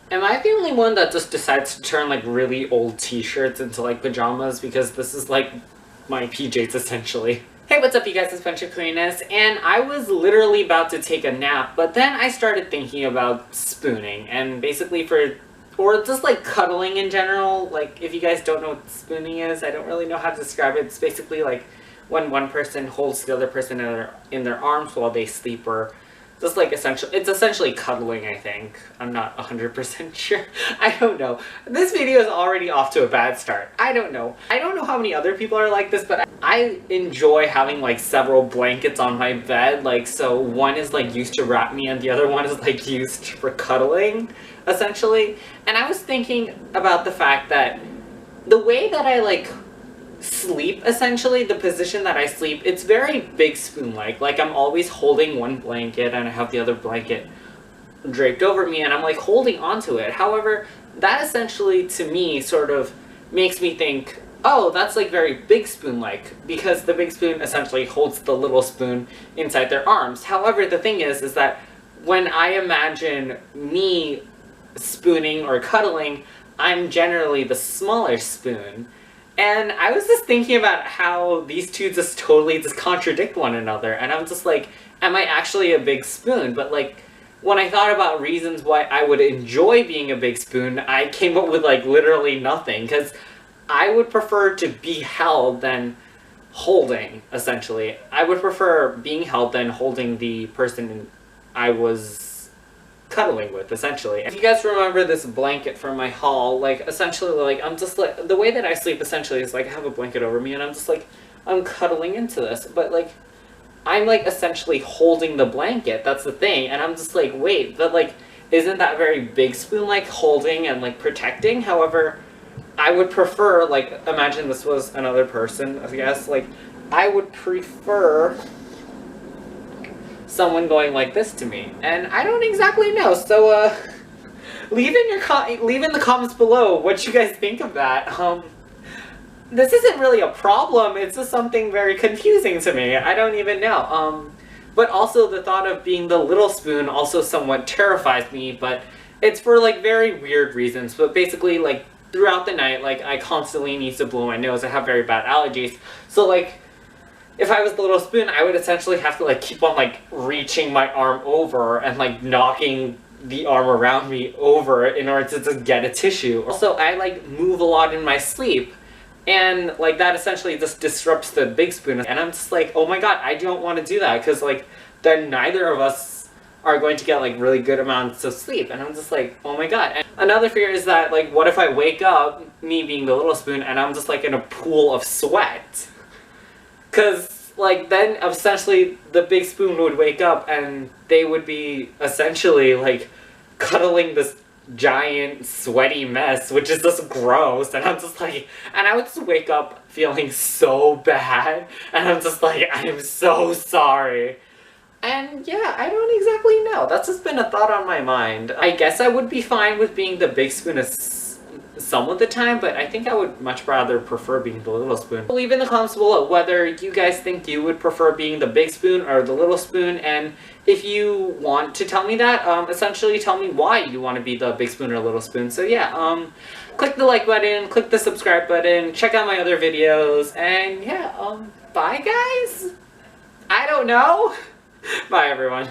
Am I the only one that just decides to turn like really old t-shirts into like pajamas? Because this is like my PJs essentially. Hey, what's up you guys, it's Codyness, and I was literally about to take a nap, but then I started thinking about spooning, and basically or just like cuddling in general. Like, if you guys don't know what spooning is, I don't really know how to describe it. It's basically like when one person holds the other person in their arms while they sleep, or just like it's essentially cuddling, I think. I'm not 100% sure. I don't know. This video is already off to a bad start. I don't know. I don't know how many other people are like this, but I enjoy having like several blankets on my bed. Like, so one is like used to wrap me and the other one is like used for cuddling, essentially. And I was thinking about the fact that the way that I like sleep, essentially, the position that I sleep, it's very big spoon-like. Like, I'm always holding one blanket and I have the other blanket draped over me and I'm like holding onto it. However, that essentially to me sort of makes me think, oh, that's like very big spoon-like, because the big spoon essentially holds the little spoon inside their arms. However, the thing is that when I imagine me spooning or cuddling, I'm generally the smaller spoon. And I was just thinking about how these two just totally just contradict one another, and I'm just like, am I actually a big spoon? But like, when I thought about reasons why I would enjoy being a big spoon, I came up with like literally nothing, because I would prefer to be held than holding, essentially. I would prefer being held than holding the person I was cuddling with, essentially. If you guys remember this blanket from my haul, like, essentially, like, I'm just like, the way that I sleep essentially is like I have a blanket over me and I'm just like, I'm cuddling into this, but like, I'm like essentially holding the blanket, that's the thing, and I'm just like, wait, but like, isn't that very big spoon, like, holding and like protecting? However, I would prefer, like, imagine this was another person, I guess, like, I would prefer someone going like this to me, and I don't exactly know, so leave in the comments below what you guys think of that. This isn't really a problem, it's just something very confusing to me. I don't even know. But also the thought of being the little spoon also somewhat terrifies me, but it's for like very weird reasons. But basically, like, throughout the night, like, I constantly need to blow my nose. I have very bad allergies, so like, if I was the little spoon, I would essentially have to like keep on like reaching my arm over and like knocking the arm around me over in order to just get a tissue. Also, I like move a lot in my sleep, and like that essentially just disrupts the big spoon, and I'm just like, oh my god, I don't want to do that, because like then neither of us are going to get like really good amounts of sleep, and I'm just like, oh my god. And another fear is that, like, what if I wake up, me being the little spoon, and I'm just like in a pool of sweat? Because, like, then essentially the big spoon would wake up and they would be essentially, like, cuddling this giant sweaty mess, which is just gross, and I'm just like, and I would just wake up feeling so bad, and I'm just like, I am so sorry. And yeah, I don't exactly know. That's just been a thought on my mind. I guess I would be fine with being the big spoon some of the time, but I think I would much rather prefer being the little spoon. Leave in the comments below whether you guys think you would prefer being the big spoon or the little spoon, and if you want to tell me that, essentially tell me why you want to be the big spoon or little spoon. So yeah, click the like button, click the subscribe button, check out my other videos, and yeah, bye guys? I don't know. Bye everyone.